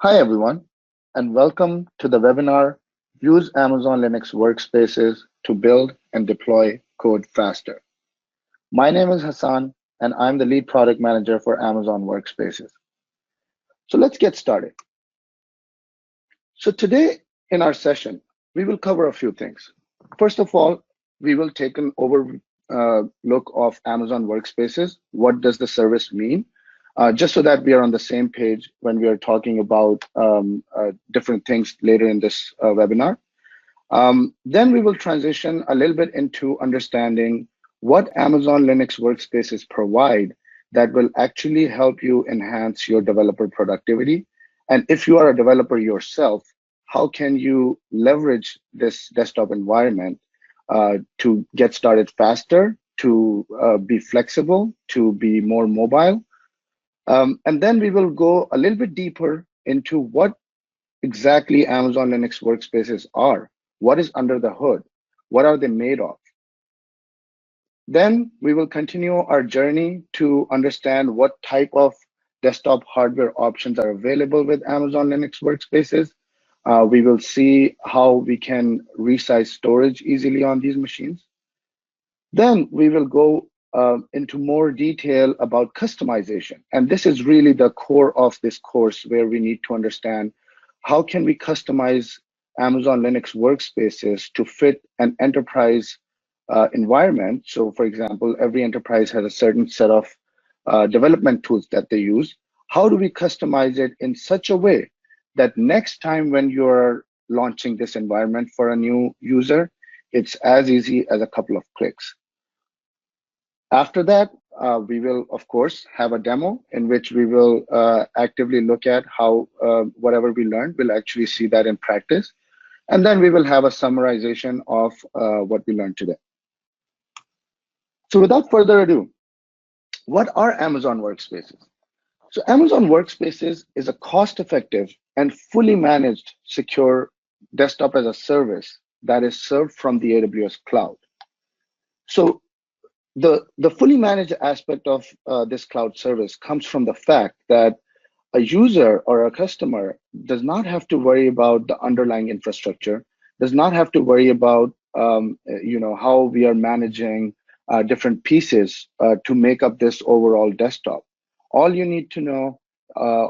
Hi, everyone, and welcome to the webinar Use Amazon Linux Workspaces to Build and Deploy Code Faster. My name is Hassan, and I'm the lead product manager for Amazon Workspaces. So let's get started. So today in our session, we will cover a few things. First of all, we will take an look of Amazon Workspaces. What does the service mean? Just so that we are on the same page when we are talking about different things later in this webinar. Then we will transition a little bit into understanding what Amazon Linux Workspaces provide that will actually help you enhance your developer productivity. And if you are a developer yourself, how can you leverage this desktop environment to get started faster, to be flexible, to be more mobile? And then we will go a little bit deeper into what exactly Amazon Linux Workspaces are. What is under the hood? What are they made of? Then we will continue our journey to understand what type of desktop hardware options are available with Amazon Linux Workspaces. We will see how we can resize storage easily on these machines. Then we will go into more detail about customization. And this is really the core of this course, where we need to understand how can we customize Amazon Linux Workspaces to fit an enterprise environment. So for example, every enterprise has a certain set of development tools that they use. How do we customize it in such a way that next time when you're launching this environment for a new user, it's as easy as a couple of clicks. After that, we will, of course, have a demo in which we will actively look at how whatever we learned, we'll actually see that in practice. And then we will have a summarization of what we learned today. So without further ado, what are Amazon Workspaces? So Amazon Workspaces is a cost-effective and fully managed secure desktop as a service that is served from the AWS cloud. So the fully managed aspect of this cloud service comes from the fact that a user or a customer does not have to worry about the underlying infrastructure, does not have to worry about how we are managing different pieces to make up this overall desktop. All you need to know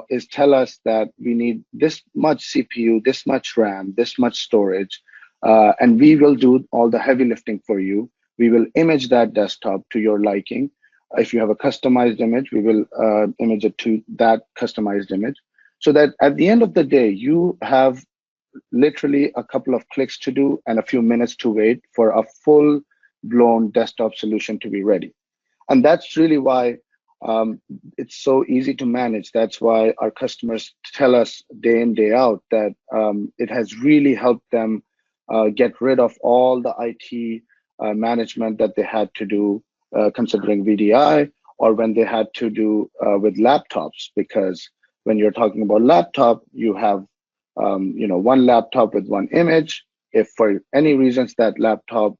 is tell us that we need this much CPU, this much RAM, this much storage, and we will do all the heavy lifting for you. We will image that desktop to your liking. If you have a customized image, we will image it to that customized image, so that at the end of the day, you have literally a couple of clicks to do and a few minutes to wait for a full-blown desktop solution to be ready. And that's really why it's so easy to manage. That's why our customers tell us day in, day out that it has really helped them get rid of all the IT management that they had to do considering VDI, or when they had to do with laptops, because when you're talking about laptop, you have one laptop with one image. If for any reasons that laptop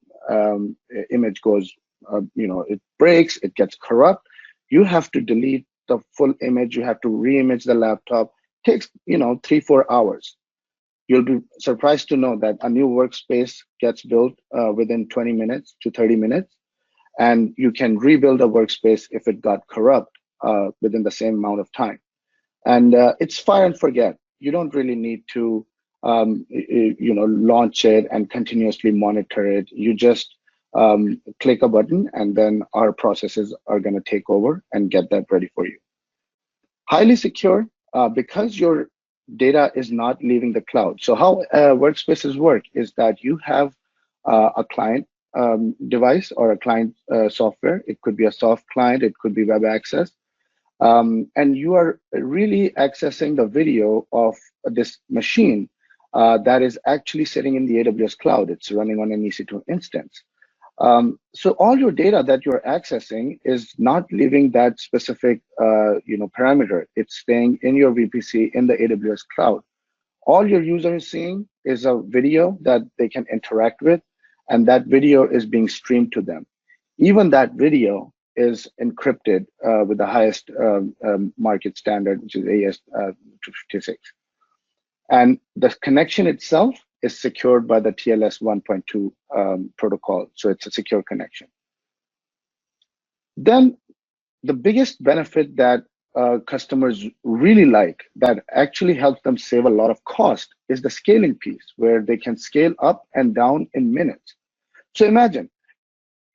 image goes, it breaks, it gets corrupt, you have to delete the full image. You have to re-image the laptop. It takes 3-4 hours. You'll be surprised to know that a new workspace gets built within 20 minutes to 30 minutes, and you can rebuild a workspace if it got corrupt within the same amount of time. And it's fire and forget. You don't really need to launch it and continuously monitor it. You just click a button, and then our processes are going to take over and get that ready for you. Highly secure, because your data is not leaving the cloud. So how workspaces work is that you have a client device or a client software. It could be a soft client, it could be web access. And you are really accessing the video of this machine that is actually sitting in the AWS cloud. It's running on an EC2 instance. So all your data that you're accessing is not leaving that specific parameter. It's staying in your VPC in the AWS cloud. All your user is seeing is a video that they can interact with, and that video is being streamed to them. Even that video is encrypted with the highest market standard, which is AES 256. And the connection itself is secured by the TLS 1.2 protocol. So it's a secure connection. Then the biggest benefit that customers really like that actually helps them save a lot of cost is the scaling piece, where they can scale up and down in minutes. So imagine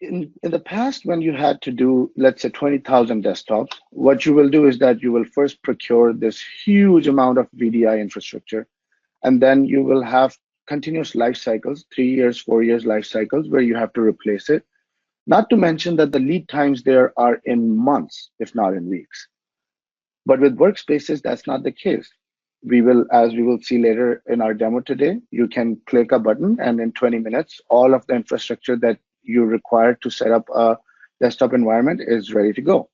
in the past, when you had to do, let's say, 20,000 desktops, what you will do is that you will first procure this huge amount of VDI infrastructure, and then you will have continuous life cycles, 3 years, 4 years life cycles, where you have to replace it. Not to mention that the lead times there are in months, if not in weeks. But with workspaces, that's not the case. As we will see later in our demo today, you can click a button and in 20 minutes, all of the infrastructure that you require to set up a desktop environment is ready to go.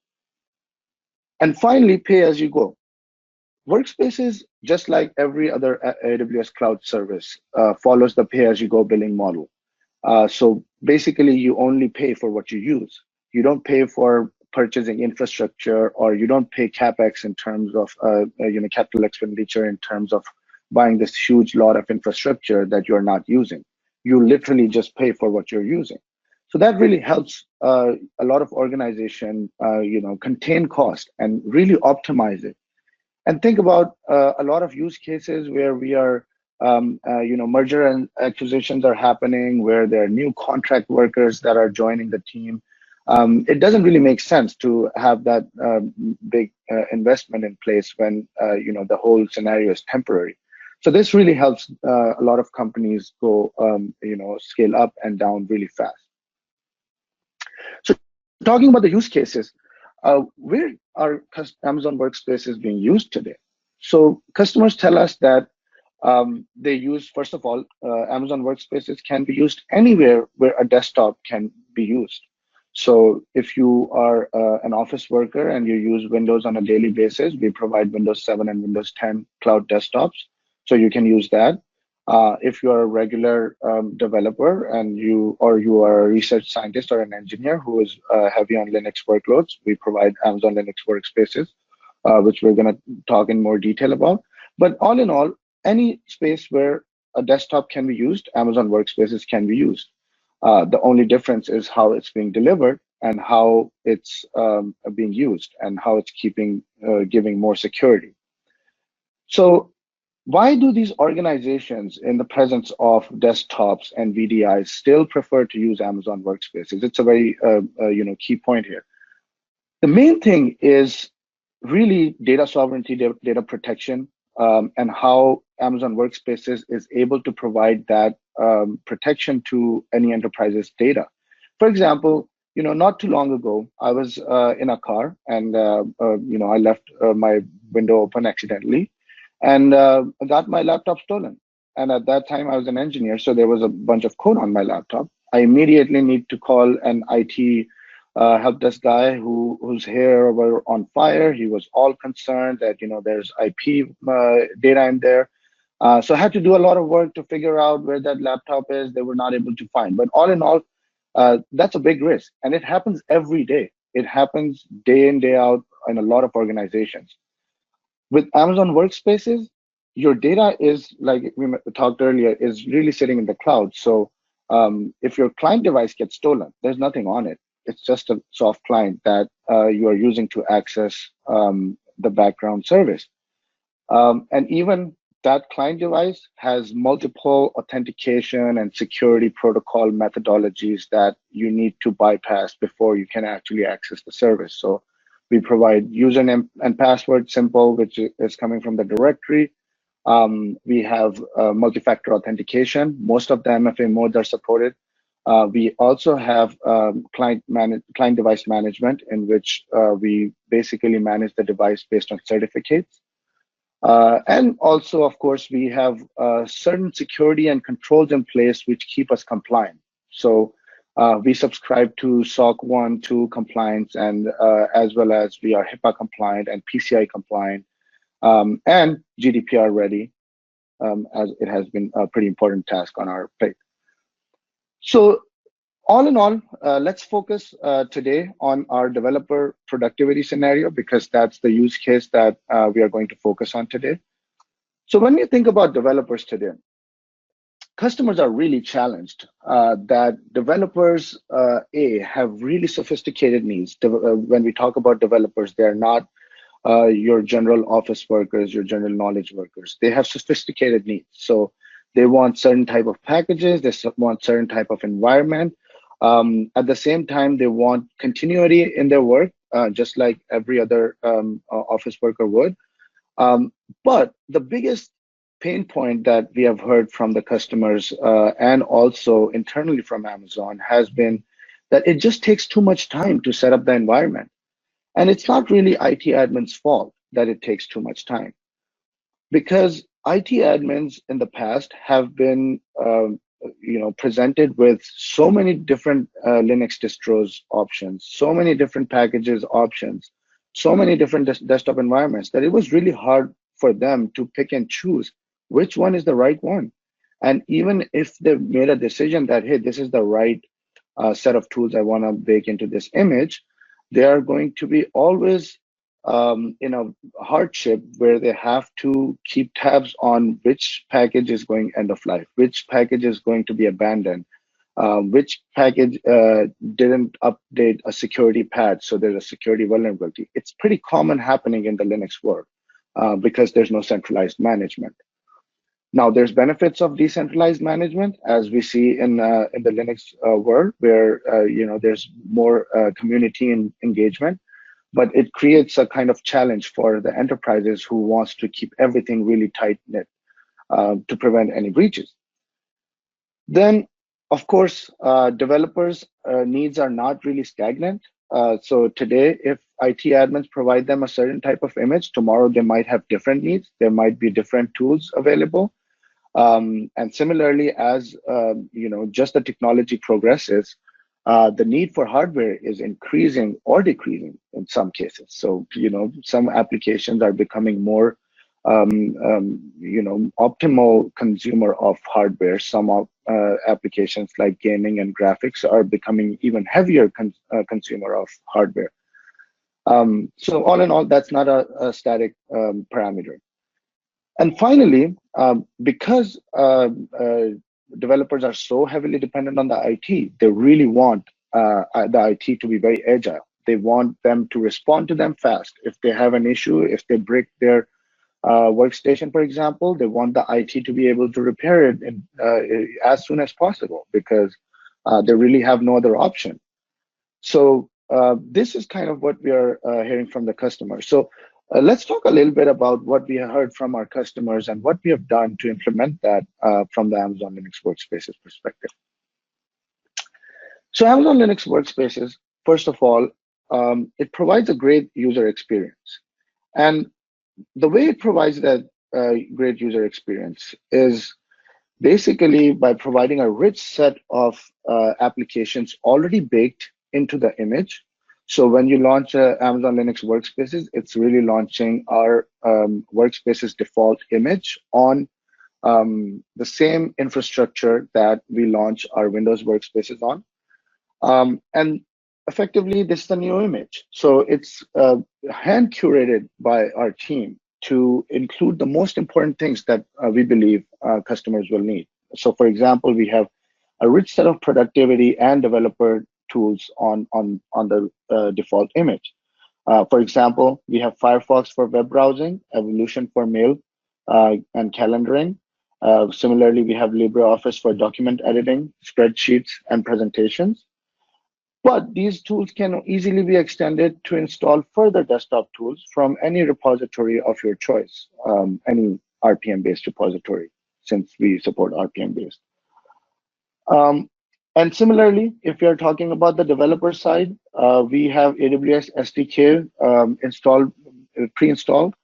And finally, pay as you go. Workspaces, just like every other AWS cloud service, follows the pay as you go billing model. So basically, you only pay for what you use. You don't pay for purchasing infrastructure, or you don't pay capex in terms of capital expenditure in terms of buying this huge lot of infrastructure that you're not using. You literally just pay for what you're using. So that really helps a lot of organization, contain cost and really optimize it. And think about a lot of use cases where we are, merger and acquisitions are happening, where there are new contract workers that are joining the team. It doesn't really make sense to have that big investment in place when the whole scenario is temporary. So this really helps a lot of companies go, scale up and down really fast. So talking about the use cases, where are Amazon Workspaces being used today? So customers tell us that they use, first of all, Amazon Workspaces can be used anywhere where a desktop can be used. So if you are an office worker and you use Windows on a daily basis, we provide Windows 7 and Windows 10 cloud desktops, so you can use that. If you are a regular developer and you are a research scientist or an engineer who is heavy on Linux workloads, we provide Amazon Linux Workspaces, which we're going to talk in more detail about. But all in all, any space where a desktop can be used, Amazon Workspaces can be used. The only difference is how it's being delivered and how it's being used and how it's giving more security. So why do these organizations in the presence of desktops and VDIs still prefer to use Amazon Workspaces? It's a very key point here. The main thing is really data sovereignty, data protection, and how Amazon Workspaces is able to provide that protection to any enterprise's data. For example, not too long ago, I was in a car and I left my window open accidentally, and I got my laptop stolen. And at that time, I was an engineer, so there was a bunch of code on my laptop. I immediately need to call an IT help desk guy whose hair were on fire. He was all concerned that there's IP data in there. So I had to do a lot of work to figure out where that laptop is. They were not able to find. But all in all, that's a big risk, and it happens every day. It happens day in, day out in a lot of organizations. With Amazon Workspaces, your data is, like we talked earlier, is really sitting in the cloud. So if your client device gets stolen, there's nothing on it. It's just a soft client that you are using to access the background service. And even that client device has multiple authentication and security protocol methodologies that you need to bypass before you can actually access the service. So we provide username and password simple, which is coming from the directory. We have multi-factor authentication. Most of the MFA modes are supported. We also have client device management, in which we basically manage the device based on certificates. And also, of course, we have certain security and controls in place which keep us compliant. So we subscribe to SOC 1, 2 compliance, and as well as we are HIPAA compliant and PCI compliant, and GDPR ready, as it has been a pretty important task on our plate. So all in all, let's focus today on our developer productivity scenario, because that's the use case that we are going to focus on today. So when you think about developers today, customers are really challenged that developers have really sophisticated needs. When we talk about developers, they are not your general office workers, your general knowledge workers. They have sophisticated needs. So they want certain type of packages, want certain type of environment. At the same time, they want continuity in their work, just like every other office worker would. Um, but the biggest pain point that we have heard from the customers and also internally from Amazon has been that it just takes too much time to set up the environment. And it's not really IT admin's fault that it takes too much time, because IT admins in the past have been, presented with so many different Linux distros options, so many different packages options, so many different desktop environments that it was really hard for them to pick and choose which one is the right one. And even if they made a decision that, hey, this is the right set of tools I want to bake into this image, they are going to be always in a hardship where they have to keep tabs on which package is going end of life, which package is going to be abandoned, which package didn't update a security patch, so there's a security vulnerability. It's pretty common happening in the Linux world because there's no centralized management. Now, there's benefits of decentralized management, as we see in the Linux world, where there's more community engagement, but it creates a kind of challenge for the enterprises who wants to keep everything really tight knit to prevent any breaches. Then, of course, developers' needs are not really stagnant. So today, if IT admins provide them a certain type of image, tomorrow they might have different needs. There might be different tools available. And similarly, as just the technology progresses, the need for hardware is increasing or decreasing in some cases. So, some applications are becoming more, optimal consumer of hardware. Some of applications like gaming and graphics are becoming even heavier consumer of hardware. So all in all, that's not a static parameter. And finally, because developers are so heavily dependent on the IT, they really want the IT to be very agile. They want them to respond to them fast. If they have an issue, if they break their workstation, for example, they want the IT to be able to repair it as soon as possible, because they really have no other option. So this is kind of what we are hearing from the customers. So let's talk a little bit about what we have heard from our customers and what we have done to implement that from the Amazon Linux Workspaces perspective. So Amazon Linux Workspaces, first of all, it provides a great user experience. And the way it provides that great user experience is basically by providing a rich set of applications already baked into the image. So when you launch Amazon Linux Workspaces, it's really launching our Workspaces default image on the same infrastructure that we launch our Windows Workspaces on. And effectively, this is the new image. So it's hand curated by our team to include the most important things that we believe customers will need. So for example, we have a rich set of productivity and developer tools on the default image. For example, we have Firefox for web browsing, Evolution for mail and calendaring. Similarly, we have LibreOffice for document editing, spreadsheets, and presentations. But these tools can easily be extended to install further desktop tools from any repository of your choice, any RPM-based repository, since we support RPM-based. And similarly, if you're talking about the developer side, we have AWS SDK pre-installed.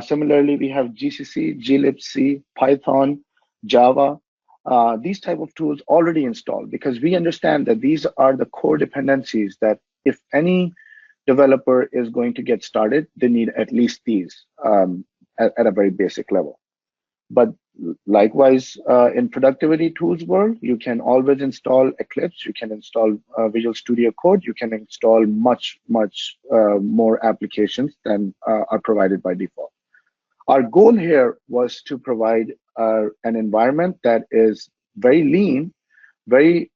Similarly, we have GCC, glibc, Python, Java, these type of tools already installed, because we understand that these are the core dependencies that if any developer is going to get started, they need at least these at a very basic level. But likewise, in productivity tools world, you can always install Eclipse, you can install Visual Studio Code, you can install much more applications than are provided by default. Our goal here was to provide an environment that is very lean, very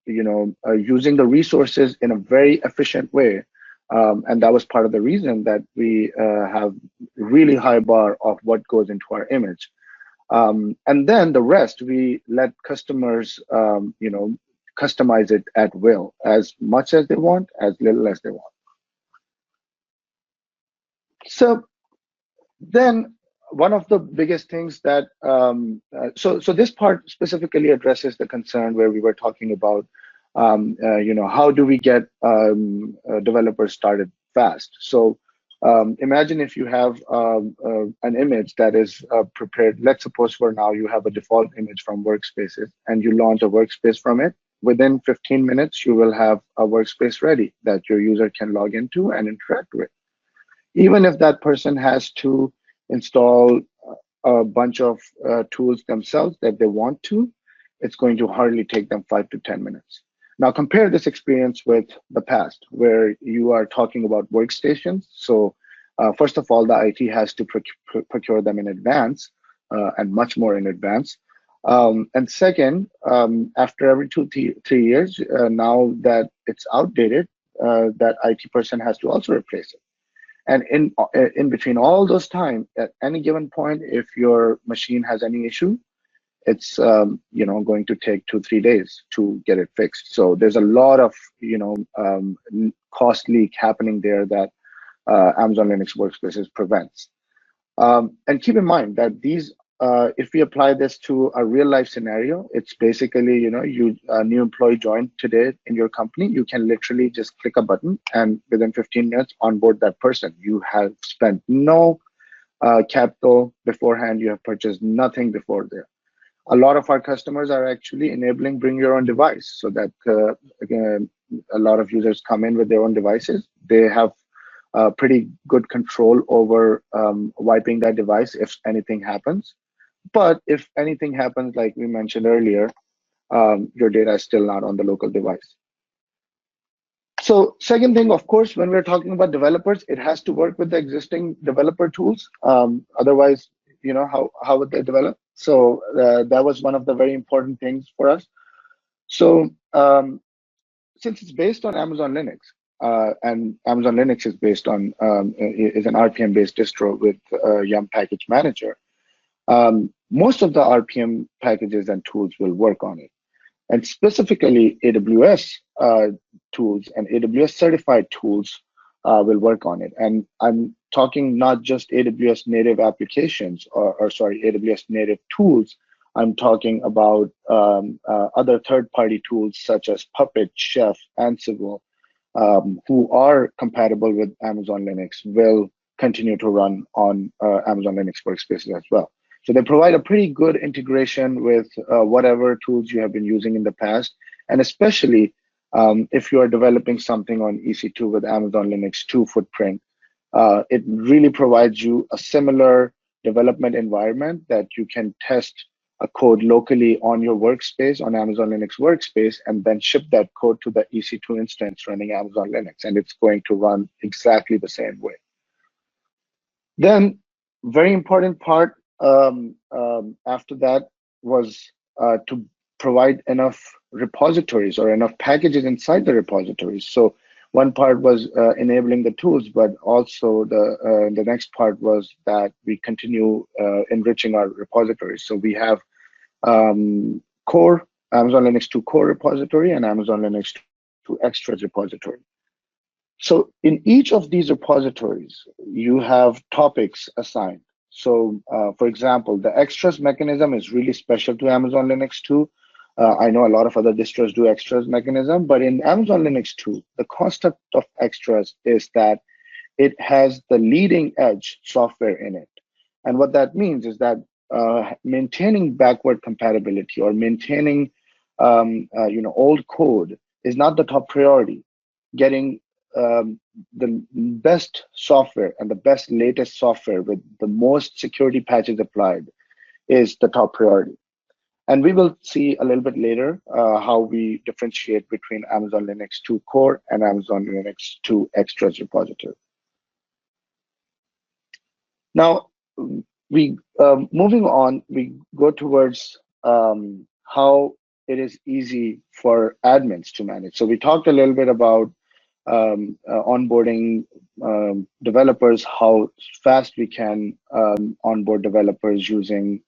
using the resources in a very efficient way. And that was part of the reason that we have really high bar of what goes into our image. And then the rest, we let customers, customize it at will, as much as they want, as little as they want. So then one of the biggest things that, so this part specifically addresses the concern where we were talking about, how do we get developers started fast? So imagine if you have an image that is prepared. Let's suppose for now you have a default image from WorkSpaces and you launch a workspace from it. Within 15 minutes, you will have a workspace ready that your user can log into and interact with. Even if that person has to install a bunch of tools themselves that they want to, it's going to hardly take them 5 to 10 minutes. Now compare this experience with the past, where you are talking about workstations. So first of all, the IT has to procure them in advance, and much more in advance. And second, after every 3 years, now that it's outdated, that IT person has to also replace it. And in between all those time, at any given point, if your machine has any issue, it's going to take 2-3 days to get it fixed. So there's a lot of cost leak happening there that Amazon Linux Workspaces prevents. And keep in mind that these, if we apply this to a real life scenario, it's basically, a new employee joined today in your company, you can literally just click a button and within 15 minutes onboard that person. You have spent no capital beforehand, you have purchased nothing before there. A lot of our customers are actually enabling bring your own device, so that again, a lot of users come in with their own devices. They have pretty good control over wiping that device if anything happens. But if anything happens, like we mentioned earlier, your data is still not on the local device. So second thing, of course, when we're talking about developers, it has to work with the existing developer tools. Otherwise, how would they develop? So that was one of the very important things for us. So since it's based on Amazon Linux, and Amazon Linux is based on is an RPM-based distro with Yum Package Manager, most of the RPM packages and tools will work on it. And specifically, AWS tools and AWS certified tools will work on it. And I'm talking not just AWS native applications or sorry, AWS native tools. I'm talking about other third-party tools such as Puppet, Chef, Ansible, who are compatible with Amazon Linux, will continue to run on Amazon Linux Workspaces as well. So they provide a pretty good integration with whatever tools you have been using in the past, and especially if you are developing something on EC2 with Amazon Linux 2 footprint, it really provides you a similar development environment that you can test a code locally on your workspace, on Amazon Linux Workspace, and then ship that code to the EC2 instance running Amazon Linux, and it's going to run exactly the same way. Then, very important part after that was to provide enough repositories or enough packages inside the repositories. So one part was enabling the tools, but also the next part was that we continue enriching our repositories. So we have core Amazon Linux 2 core repository and Amazon Linux 2 extras repository. So in each of these repositories, you have topics assigned. So for example, the extras mechanism is really special to Amazon Linux 2. I know a lot of other distros do extras mechanism, but in Amazon Linux 2, the concept of extras is that it has the leading edge software in it. And what that means is that maintaining backward compatibility or maintaining old code is not the top priority. Getting the best software and the best latest software with the most security patches applied is the top priority. And we will see a little bit later how we differentiate between Amazon Linux 2 core and Amazon Linux 2 extras repository. Now, we moving on, we go towards how it is easy for admins to manage. So we talked a little bit about onboarding developers, how fast we can onboard developers using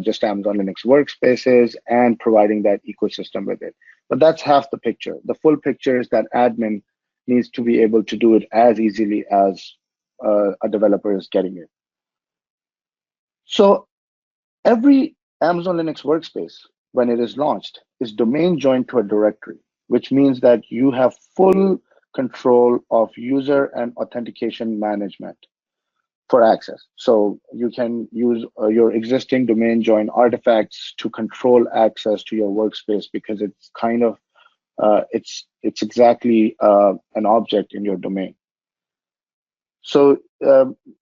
just Amazon Linux workspaces and providing that ecosystem with it. But that's half the picture. The full picture is that admin needs to be able to do it as easily as a developer is getting it. So every Amazon Linux workspace, when it is launched, is domain joined to a directory, which means that you have full control of user and authentication management for access. So you can use your existing domain join artifacts to control access to your workspace because it's kind of it's exactly an object in your domain. So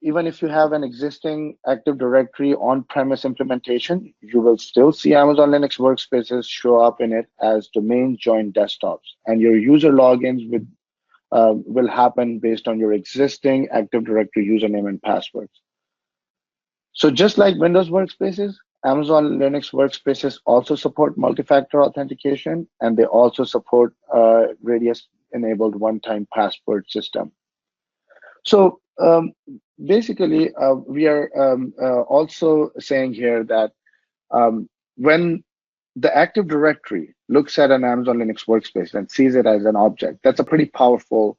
even if you have an existing Active Directory on-premise implementation, you will still see Amazon Linux workspaces show up in it as domain joined desktops, and your user logins will happen based on your existing Active Directory username and passwords. So just like Windows workspaces, Amazon Linux workspaces also support multi-factor authentication, and they also support Radius-enabled one-time password system. So basically, we are also saying here that when the Active Directory looks at an Amazon Linux workspace and sees it as an object, that's a pretty powerful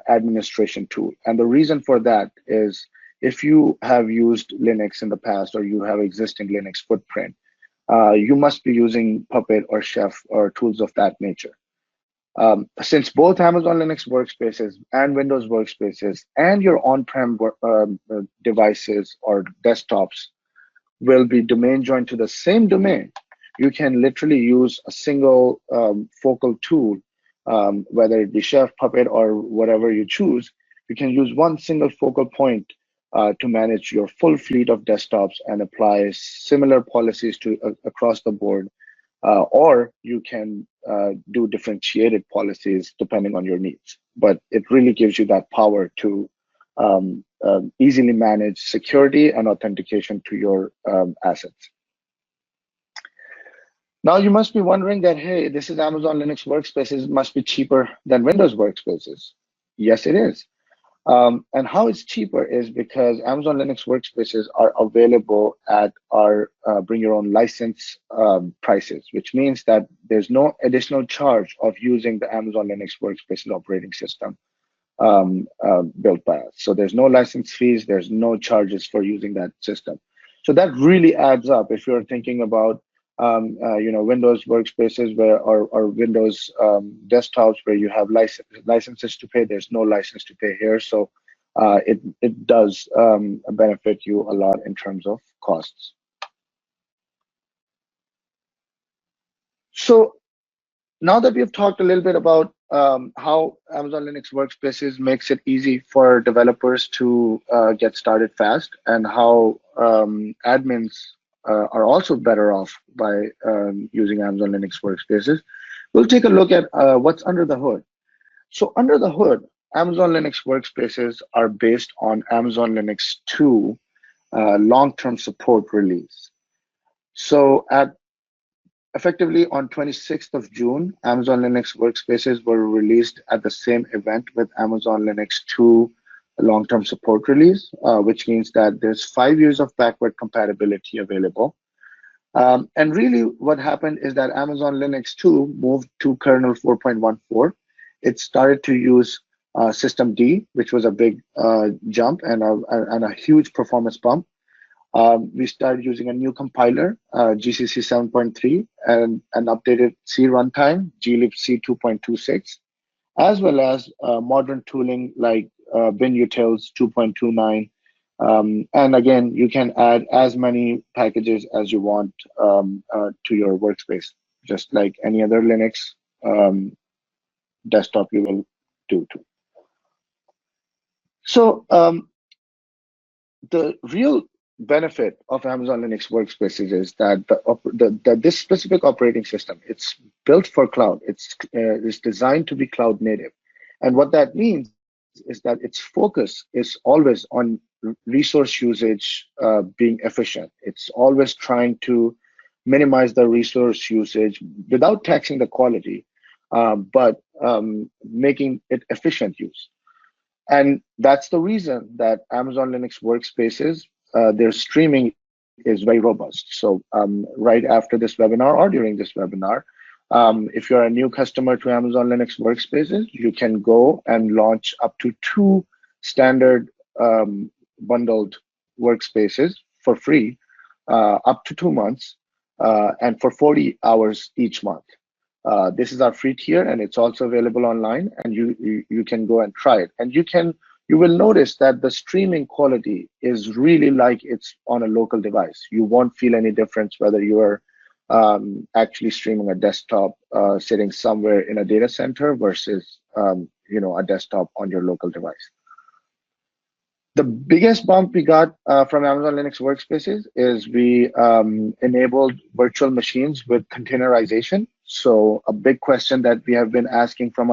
administration tool. And the reason for that is if you have used Linux in the past or you have existing Linux footprint, you must be using Puppet or Chef or tools of that nature. Since both Amazon Linux workspaces and Windows workspaces and your on-prem devices or desktops will be domain joined to the same domain, you can literally use a single focal tool, whether it be Chef, Puppet, or whatever you choose. You can use one single focal point to manage your full fleet of desktops and apply similar policies to across the board. Or you can do differentiated policies depending on your needs. But it really gives you that power to easily manage security and authentication to your assets. Now you must be wondering that, hey, this is Amazon Linux workspaces, it must be cheaper than Windows workspaces. Yes, it is. And how it's cheaper is because Amazon Linux workspaces are available at our bring your own license prices, which means that there's no additional charge of using the Amazon Linux workspaces operating system built by us. So there's no license fees, there's no charges for using that system. So that really adds up if you're thinking about Windows workspaces where or Windows desktops where you have licenses to pay. There's no license to pay here, so it does benefit you a lot in terms of costs. So now that we've talked a little bit about how Amazon Linux workspaces makes it easy for developers to get started fast, and how admins are also better off by using Amazon Linux workspaces, we'll take a look at what's under the hood. So under the hood, Amazon Linux workspaces are based on Amazon Linux 2 long-term support release. So effectively on 26th of June, Amazon Linux workspaces were released at the same event with Amazon Linux 2 long-term support release, which means that there's 5 years of backward compatibility available. And really what happened is that Amazon Linux 2 moved to kernel 4.14. It started to use System D, which was a big jump and a huge performance bump. We started using a new compiler, GCC 7.3, and an updated C runtime, glibc 2.26, as well as modern tooling like binutils 2.29. And again, you can add as many packages as you want to your workspace, just like any other Linux desktop you will do too. So the real benefit of Amazon Linux workspaces is that this specific operating system, it's built for cloud. It's designed to be cloud native. And what that means is that its focus is always on resource usage being efficient. It's always trying to minimize the resource usage without taxing the quality, but making it efficient use. And that's the reason that Amazon Linux Workspaces, their streaming is very robust. So right after this webinar or during this webinar, if you're a new customer to Amazon Linux Workspaces, you can go and launch up to 2 standard bundled workspaces for free, up to 2 months, and for 40 hours each month. This is our free tier, and it's also available online, and you can go and try it. And you will notice that the streaming quality is really like it's on a local device. You won't feel any difference whether you are actually streaming a desktop sitting somewhere in a data center versus a desktop on your local device. The biggest bump we got from Amazon Linux Workspaces is we enabled virtual machines with containerization. So a big question that we have been asking from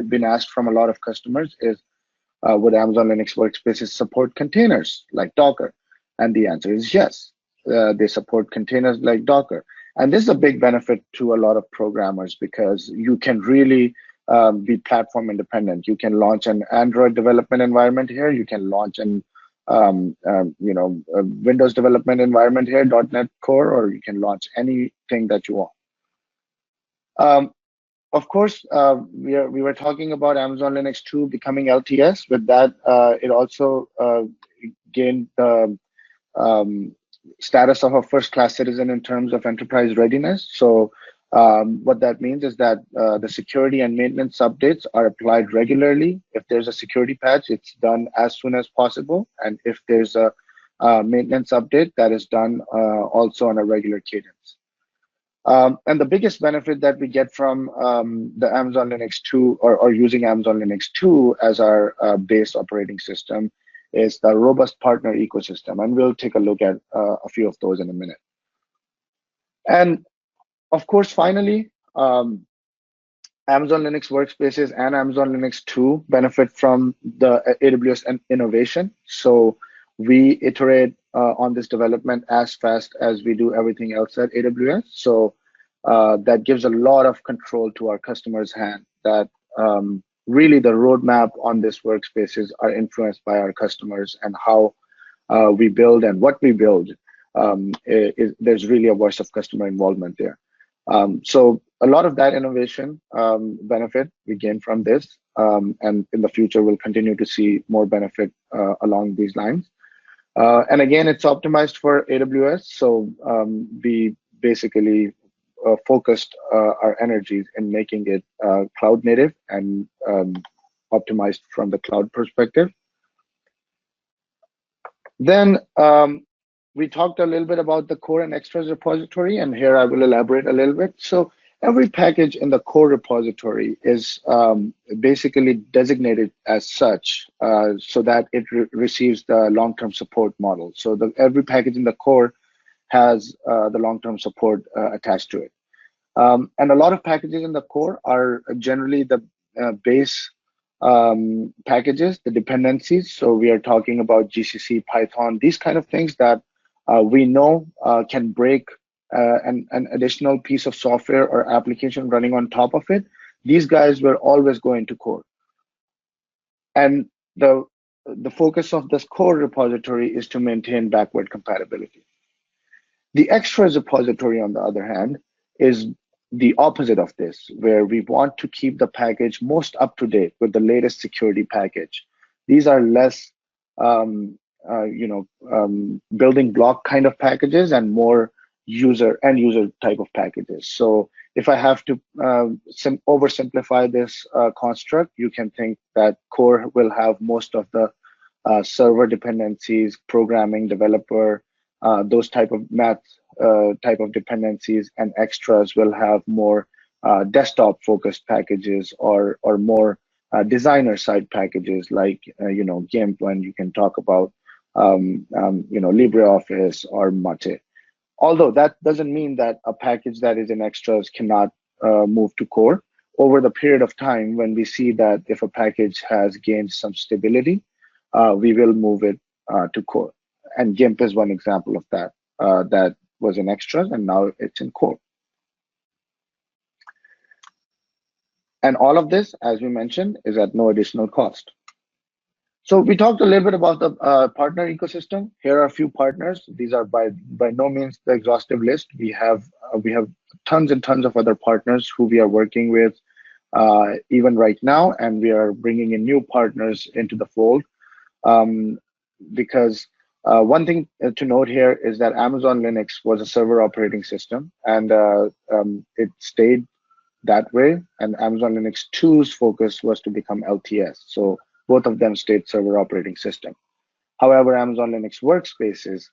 been asked from a lot of customers is, would Amazon Linux Workspaces support containers like Docker? And the answer is yes. They support containers like Docker. And this is a big benefit to a lot of programmers because you can really be platform independent. You can launch an Android development environment here. You can launch an Windows development environment here, .NET Core, or you can launch anything that you want. Of course, we were talking about Amazon Linux 2 becoming LTS. With that, it also gained the status of a first-class citizen in terms of enterprise readiness. So what that means is that the security and maintenance updates are applied regularly. If there's a security patch, it's done as soon as possible. And if there's a maintenance update, that is done also on a regular cadence. And the biggest benefit that we get from the Amazon Linux 2 or using Amazon Linux 2 as our base operating system is the robust partner ecosystem. And we'll take a look at a few of those in a minute. And of course, finally, Amazon Linux Workspaces and Amazon Linux 2 benefit from the AWS innovation. So we iterate on this development as fast as we do everything else at AWS. So that gives a lot of control to our customers' hand that really the roadmap on this workspaces are influenced by our customers and how we build and what we build. There's really a voice of customer involvement there. So a lot of that innovation benefit we gain from this, and in the future we'll continue to see more benefit along these lines. And again, it's optimized for AWS, so we basically focused our energies in making it cloud native and optimized from the cloud perspective. Then we talked a little bit about the core and extras repository, and here I will elaborate a little bit. So every package in the core repository is basically designated as such so that it receives the long-term support model. So every package in the core has the long-term support attached to it. And a lot of packages in the core are generally the base packages, the dependencies. So we are talking about GCC, Python, these kind of things that we know can break an additional piece of software or application running on top of it. These guys were always going to core. And the focus of this core repository is to maintain backward compatibility. The extras repository, on the other hand, is the opposite of this, where we want to keep the package most up to date with the latest security package. These are less building block kind of packages and more end user type of packages. So if I have to oversimplify this construct, you can think that core will have most of the server dependencies, programming, developer, those type of math type of dependencies, and extras will have more desktop focused packages or more designer side packages like GIMP, when you can talk about LibreOffice or Mate. Although that doesn't mean that a package that is in extras cannot move to core. Over the period of time, when we see that if a package has gained some stability, we will move it to core. And GIMP is one example of that. That was in extras, and now it's in core. And all of this, as we mentioned, is at no additional cost. So we talked a little bit about the partner ecosystem. Here are a few partners. These are by no means the exhaustive list. We have tons and tons of other partners who we are working with even right now, and we are bringing in new partners into the fold. Because one thing to note here is that Amazon Linux was a server operating system, and it stayed that way. And Amazon Linux 2's focus was to become LTS. So both of them stayed server operating system. However, Amazon Linux Workspaces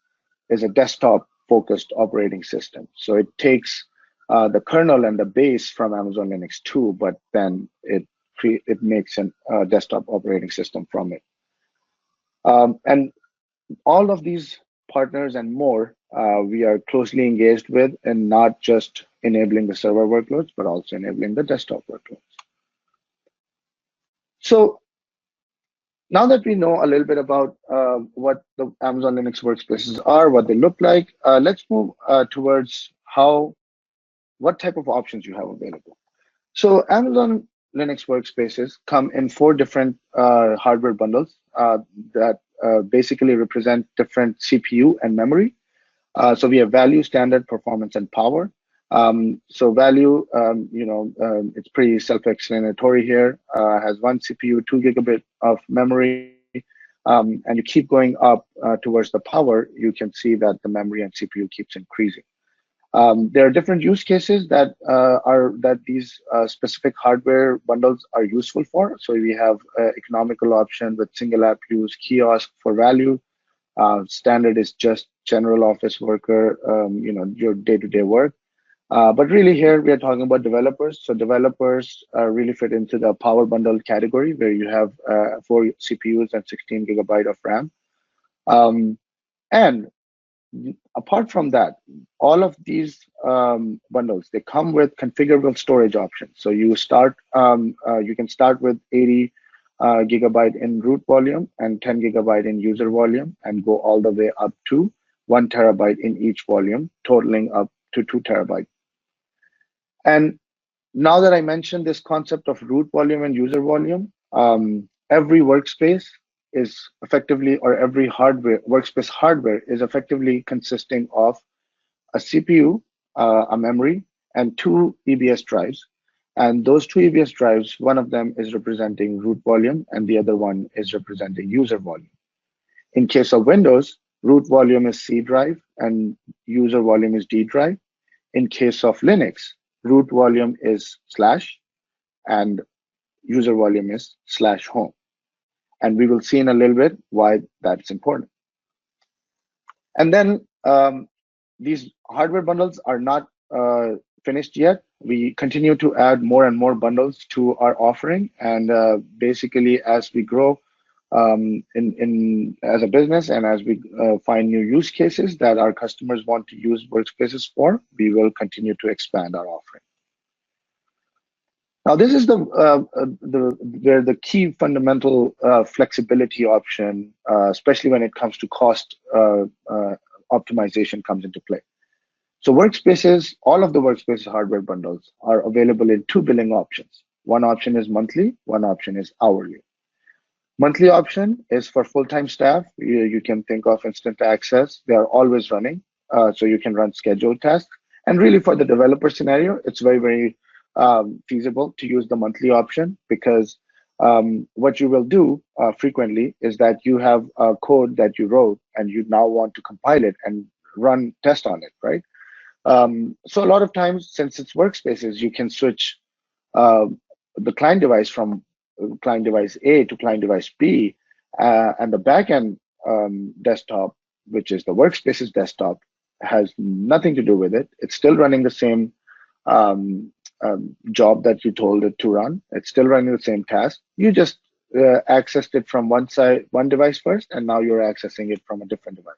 is a desktop focused operating system. So it takes the kernel and the base from Amazon Linux 2, but then it makes a desktop operating system from it. And all of these partners and more, we are closely engaged with, and not just enabling the server workloads, but also enabling the desktop workloads. So now that we know a little bit about what the Amazon Linux workspaces are, what they look like, let's move towards what type of options you have available. So Amazon Linux workspaces come in 4 different hardware bundles that basically represent different CPU and memory. So we have value, standard, performance, and power. So value, it's pretty self-explanatory here. Has 1 CPU, 2 gigabit of memory, and you keep going up towards the power, you can see that the memory and CPU keeps increasing. There are different use cases that these specific hardware bundles are useful for. So we have economical option with single app use, kiosk for value. Standard is just general office worker, your day-to-day work. But really here we are talking about developers. So developers really fit into the power bundle category, where you have 4 CPUs and 16 gigabyte of RAM. And apart from that, all of these bundles, they come with configurable storage options. So you can start with 80 gigabyte in root volume and 10 gigabyte in user volume, and go all the way up to 1 terabyte in each volume, totaling up to 2 terabyte. And now that I mentioned this concept of root volume and user volume, every workspace is effectively, or every workspace hardware is effectively consisting of a CPU, a memory, and 2 EBS drives. And those 2 EBS drives, one of them is representing root volume and the other one is representing user volume. In case of Windows, root volume is C drive and user volume is D drive. In case of Linux, root volume is / and user volume is /home. And we will see in a little bit why that's important. And then these hardware bundles are not finished yet. We continue to add more and more bundles to our offering. And basically, as we grow as a business, and as we find new use cases that our customers want to use workspaces for, we will continue to expand our offering. Now, this is where the key fundamental flexibility option, especially when it comes to cost optimization, comes into play. So workspaces, all of the workspaces hardware bundles are available in 2 billing options. One option is monthly, one option is hourly. Monthly option is for full-time staff. You can think of instant access. They are always running, so you can run scheduled tasks. And really, for the developer scenario, it's very, very feasible to use the monthly option, because what you will do frequently is that you have a code that you wrote and you now want to compile it and run test on it, right? So a lot of times, since it's workspaces, you can switch the client device from client device A to client device B, and the backend desktop, which is the workspaces desktop, has nothing to do with it. It's still running the same job that you told it to run. It's still running the same task. You just accessed it from one device first, and now you're accessing it from a different device.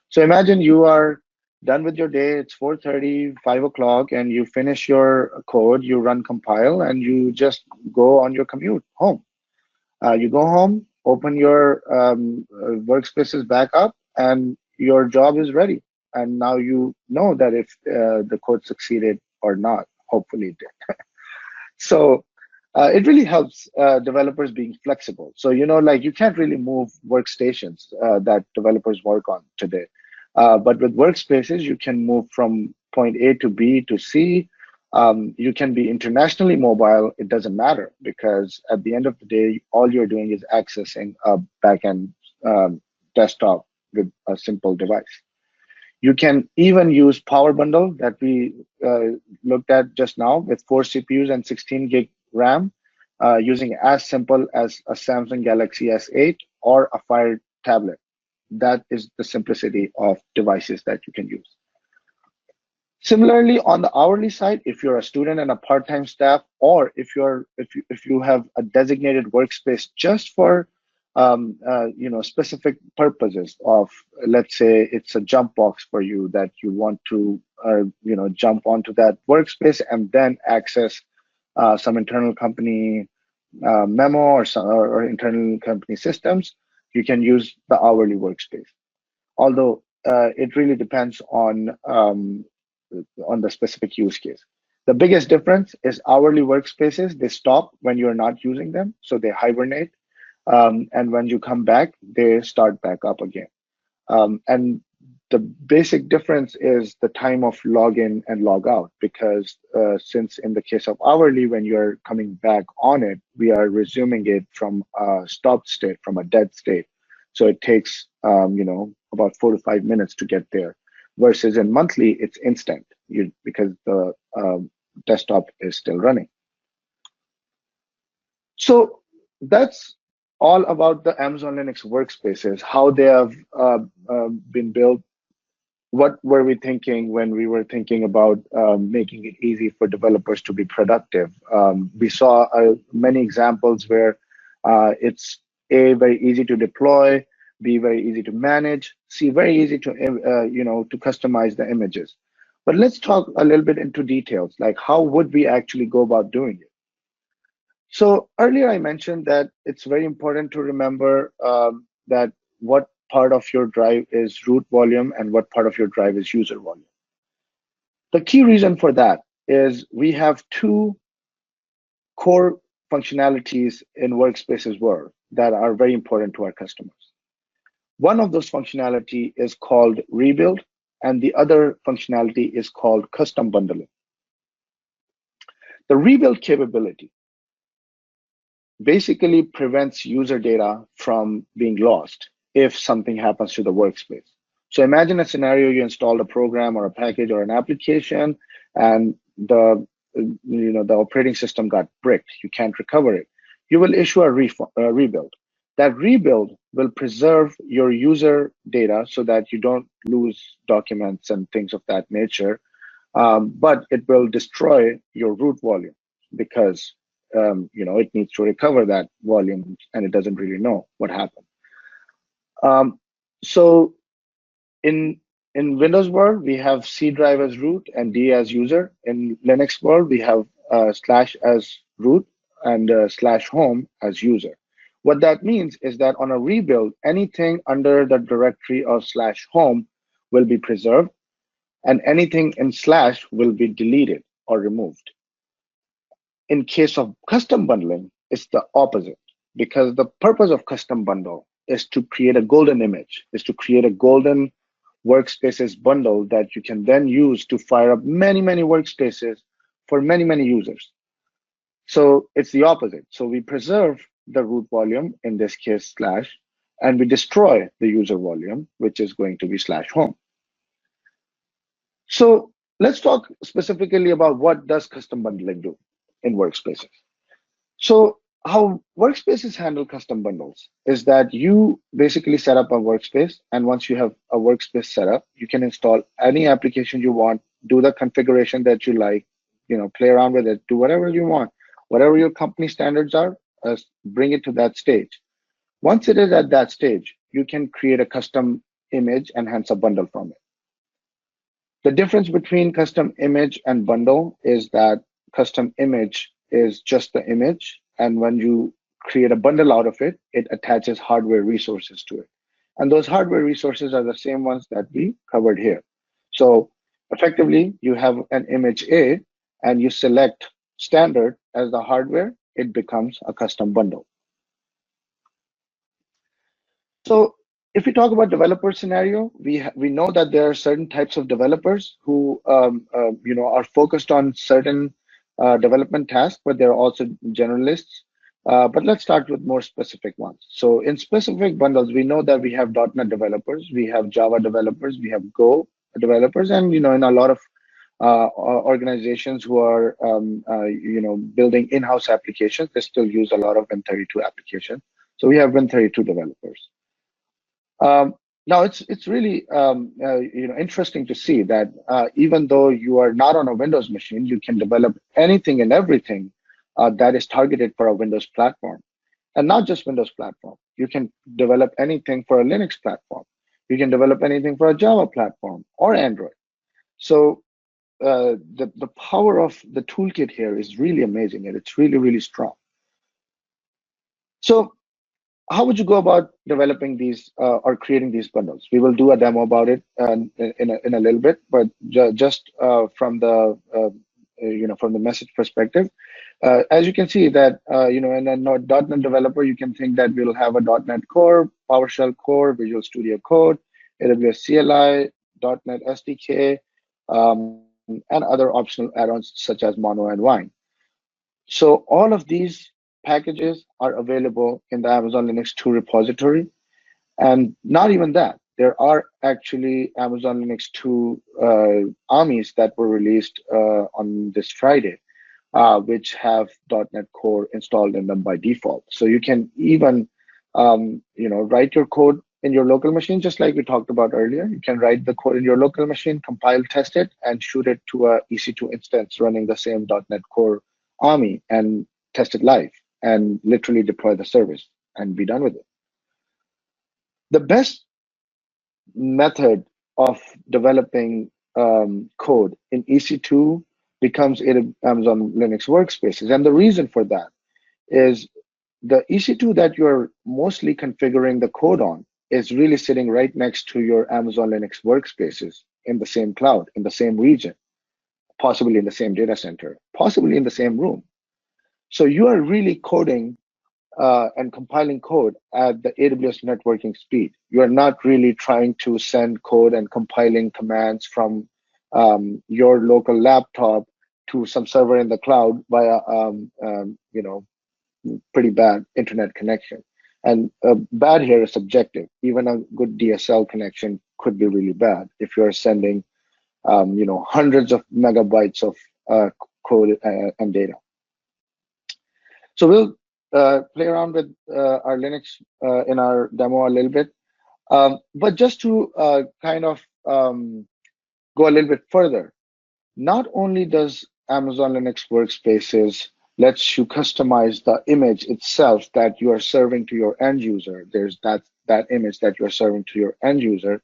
So imagine you are done with your day. It's 4:30, 5 o'clock, and you finish your code, you run compile, and you just go on your commute home. You go home, open your workspaces back up, and your job is ready. And now you know that if the code succeeded or not. Hopefully it did. So it really helps developers being flexible. So, like you can't really move workstations that developers work on today. But with workspaces, you can move from point A to B to C. You can be internationally mobile. It doesn't matter because at the end of the day, all you're doing is accessing a backend desktop with a simple device. You can even use Power Bundle that we looked at just now with 4 CPUs and 16 gig RAM, using as simple as a Samsung Galaxy S8 or a Fire tablet. That is the simplicity of devices that you can use. Similarly, on the hourly side, if you're a student and a part-time staff, or if you have a designated workspace just for specific purposes of, let's say it's a jump box for you that you want to jump onto that workspace and then access some internal company memo or internal company systems, you can use the hourly workspace. Although it really depends on the specific use case. The biggest difference is hourly workspaces, they stop when you're not using them, so they hibernate. And when you come back, they start back up again. And the basic difference is the time of login and log out, because since in the case of hourly, when you're coming back on it, we are resuming it from a stopped state, from a dead state. So it takes about 4 to 5 minutes to get there. Versus in monthly, it's instant because the desktop is still running. So that's all about the Amazon Linux workspaces, how they have been built. What were we thinking when we were thinking about making it easy for developers to be productive? We saw many examples where it's very easy to deploy, B, very easy to manage, C, very easy to to customize the images. But let's talk a little bit into details, like how would we actually go about doing it? So earlier I mentioned that it's very important to remember that what part of your drive is root volume and what part of your drive is user volume. The key reason for that is we have two core functionalities in Workspace's world that are very important to our customers. One of those functionality is called rebuild, and the other functionality is called custom bundling. The rebuild capability basically prevents user data from being lost if something happens to the workspace. So imagine a scenario: you installed a program or a package or an application, and the operating system got bricked. You can't recover it. You will issue a rebuild. That rebuild will preserve your user data so that you don't lose documents and things of that nature, but it will destroy your root volume because it needs to recover that volume and it doesn't really know what happened. So in Windows world, we have C drive as root and D as user. In Linux world, we have slash as root and slash home as user. What that means is that on a rebuild, anything under the directory of slash home will be preserved, and anything in slash will be deleted or removed. In case of custom bundling, it's the opposite, because the purpose of custom bundle is to create a golden image, is to create a golden workspaces bundle that you can then use to fire up many, many workspaces for many, many users. So it's the opposite. So we preserve the root volume, in this case slash, and we destroy the user volume, which is going to be slash home. So let's talk specifically about what does custom bundling do in workspaces. So how workspaces handle custom bundles is that you basically set up a workspace, and once you have a workspace set up, you can install any application you want, do the configuration that you like, play around with it, do whatever you want, whatever your company standards are, bring it to that stage. Once it is at that stage, you can create a custom image and hence a bundle from it. The difference between custom image and bundle is that custom image is just the image, and when you create a bundle out of it, it attaches hardware resources to it. And those hardware resources are the same ones that we covered here. So effectively, you have an image A and you select standard as the hardware, it becomes a custom bundle. So if we talk about developer scenario, we know that there are certain types of developers who are focused on certain development tasks, but they're also generalists. But let's start with more specific ones. So in specific bundles, we know that we have .NET developers, we have Java developers, we have Go developers, and in a lot of organizations who are building in-house applications, they still use a lot of Win32 applications. So we have Win32 developers. Now it's really interesting to see that even though you are not on a Windows machine, you can develop anything and everything that is targeted for a Windows platform, and not just Windows platform. You can develop anything for a Linux platform. You can develop anything for a Java platform or Android. So the power of the toolkit here is really amazing, and it's really strong. So how would you go about developing these or creating these bundles? We will do a demo about it in a little bit, but just from the from the message perspective, as you can see that in a .NET developer, you can think that we'll have a .NET Core, PowerShell Core, Visual Studio Code, AWS CLI, .NET SDK, and other optional add-ons such as Mono and Wine. So all of these packages are available in the Amazon Linux 2 repository. And not even that, there are actually Amazon Linux 2 armies that were released on this Friday, which have .NET Core installed in them by default. So you can even write your code in your local machine, just like we talked about earlier. You can write the code in your local machine, compile, test it, and shoot it to a EC2 instance running the same .NET Core army and test it live and literally deploy the service and be done with it. The best method of developing code in EC2 becomes Amazon Linux Workspaces. And the reason for that is the EC2 that you're mostly configuring the code on is really sitting right next to your Amazon Linux Workspaces in the same cloud, in the same region, possibly in the same data center, possibly in the same room. So you are really coding and compiling code at the AWS networking speed. You are not really trying to send code and compiling commands from your local laptop to some server in the cloud via pretty bad internet connection. And bad here is subjective. Even a good DSL connection could be really bad if you're sending hundreds of megabytes of code and data. So we'll play around with our Linux in our demo a little bit. But just to kind of go a little bit further, not only does Amazon Linux Workspaces lets you customize the image itself that you are serving to your end user, there's that image that you're serving to your end user,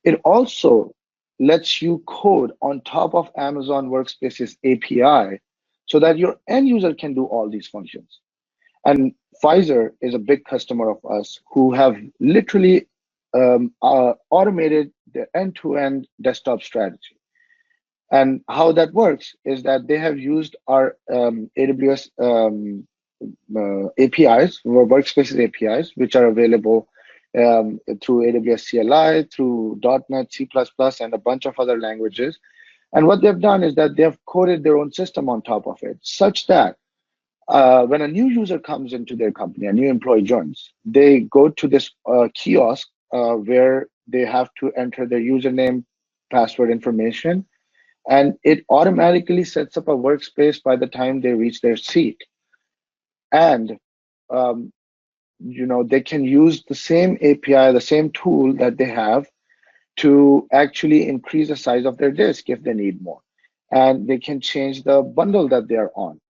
it also lets you code on top of Amazon Workspaces API so that your end user can do all these functions. And Pfizer is a big customer of us who have literally automated the end-to-end desktop strategy. And how that works is that they have used our AWS APIs, or Workspaces APIs, which are available through AWS CLI, through .NET, C++, and a bunch of other languages. And what they've done is that they've coded their own system on top of it, such that when a new user comes into their company, a new employee joins, they go to this kiosk where they have to enter their username, password information, and it automatically sets up a workspace by the time they reach their seat. And they can use the same API, the same tool that they have to actually increase the size of their disk if they need more. And they can change the bundle that they are on.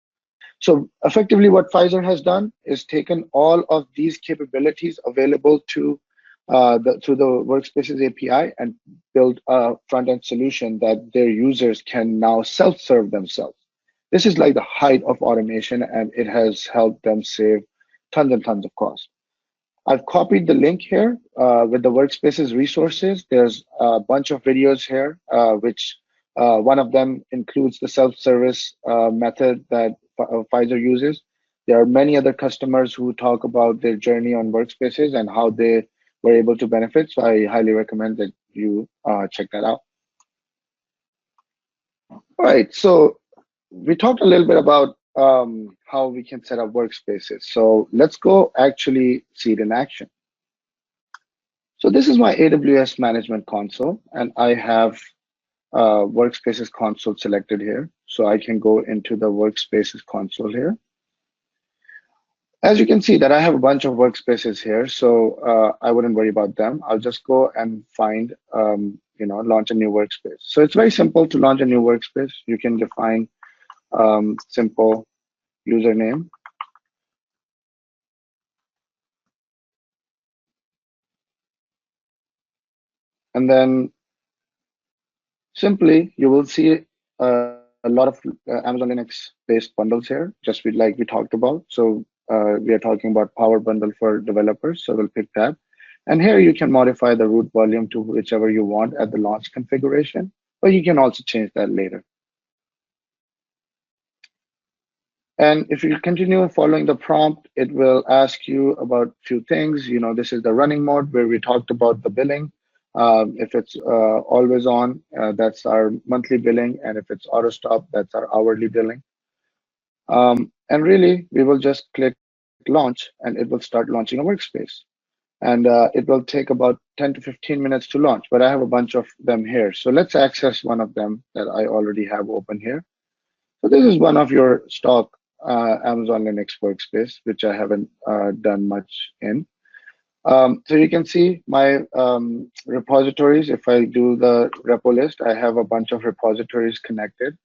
So effectively what Pfizer has done is taken all of these capabilities available to through the Workspaces API and build a front-end solution that their users can now self-serve themselves. This is like the height of automation, and it has helped them save tons and tons of cost. I've copied the link here with the workspaces resources. There's a bunch of videos here, which one of them includes the self-service method that Pfizer uses. There are many other customers who talk about their journey on workspaces and how they were able to benefit. So I highly recommend that you check that out. All right, so we talked a little bit about how we can set up workspaces. So let's go actually see it in action. So this is my AWS management console, and I have workspaces console selected here. So I can go into the workspaces console here. As you can see that I have a bunch of workspaces here, so I wouldn't worry about them. I'll just go and find, launch a new workspace. So it's very simple to launch a new workspace. You can define simple username. And then simply you will see a lot of Amazon Linux based bundles here, just like we talked about. So we are talking about Power Bundle for developers. So we'll pick that. And here you can modify the root volume to whichever you want at the launch configuration, but you can also change that later. And if you continue following the prompt, it will ask you about a few things. This is the running mode where we talked about the billing. If it's always on, that's our monthly billing. And if it's auto stop, that's our hourly billing. And really, we will just click launch and it will start launching a workspace. And it will take about 10 to 15 minutes to launch, but I have a bunch of them here. So let's access one of them that I already have open here. So this is one of your stock Amazon Linux workspace, which I haven't done much in. So you can see my repositories. If I do the repo list, I have a bunch of repositories connected.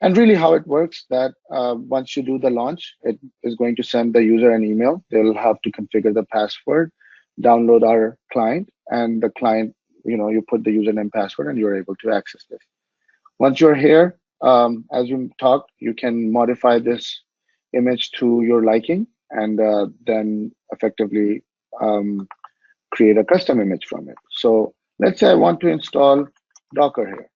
And really how it works that once you do the launch, it is going to send the user an email. They'll have to configure the password, download our client, and the client, you put the username password and you're able to access this. Once you're here, as you talked, you can modify this image to your liking and then effectively create a custom image from it. So let's say I want to install Docker here.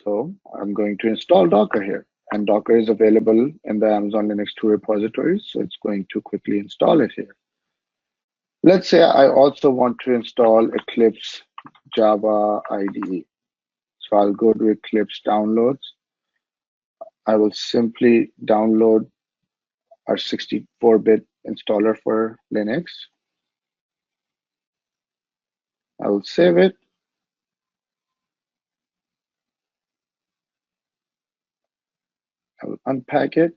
So I'm going to install Docker here, and Docker is available in the Amazon Linux 2 repositories. So it's going to quickly install it here. Let's say I also want to install Eclipse Java IDE. So I'll go to Eclipse downloads. I will simply download our 64-bit installer for Linux. I will save it. I will unpack it.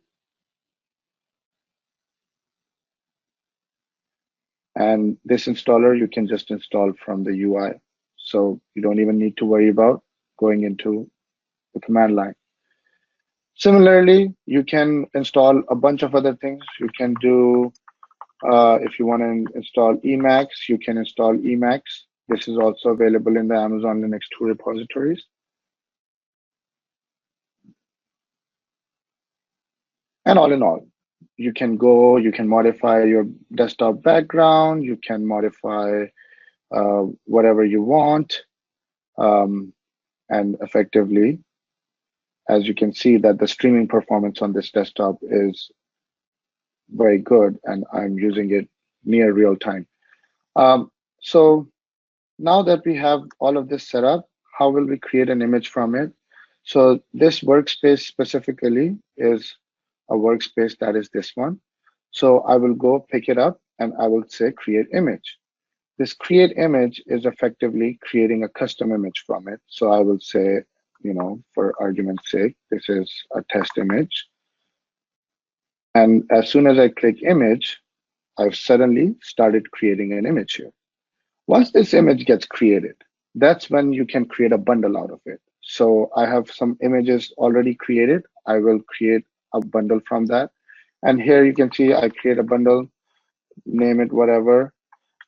And this installer, you can just install from the UI. So you don't even need to worry about going into the command line. Similarly, you can install a bunch of other things. You can do, if you want to install Emacs, you can install Emacs. This is also available in the Amazon Linux 2 repositories. And all in all, you can modify your desktop background, you can modify whatever you want. And effectively, as you can see that the streaming performance on this desktop is very good and I'm using it near real time. So now that we have all of this set up, how will we create an image from it? So this workspace specifically is a workspace that is this one. So I will go pick it up and I will say create image. This create image is effectively creating a custom image from it. So I will say, for argument's sake, this is a test image. And as soon as I click image, I've suddenly started creating an image here. Once this image gets created, that's when you can create a bundle out of it. So I have some images already created. I will create a bundle from that. And here you can see I create a bundle, name it whatever.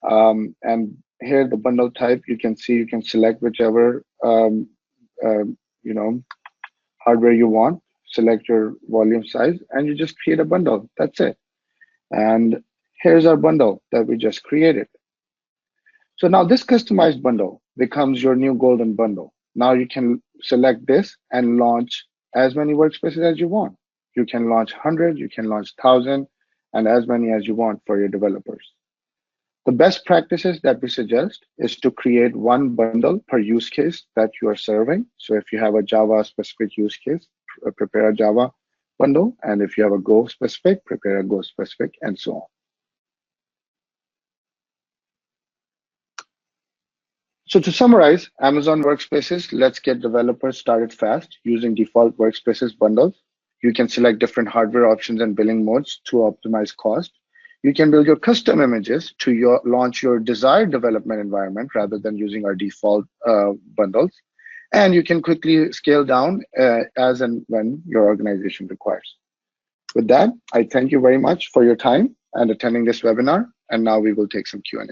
And here the bundle type, you can see you can select whichever hardware you want, select your volume size, and you just create a bundle. That's it. And here's our bundle that we just created. So now this customized bundle becomes your new golden bundle. Now you can select this and launch as many workspaces as you want. You can launch 100, you can launch 1,000, and as many as you want for your developers. The best practices that we suggest is to create one bundle per use case that you are serving. So if you have a Java specific use case, prepare a Java bundle. And if you have a Go specific, prepare a Go specific, and so on. So to summarize, Amazon Workspaces lets get developers started fast using default Workspaces bundles. You can select different hardware options and billing modes to optimize cost. You can build your custom images to launch your desired development environment rather than using our default bundles. And you can quickly scale down as and when your organization requires. With that, I thank you very much for your time and attending this webinar. And now we will take some Q&A.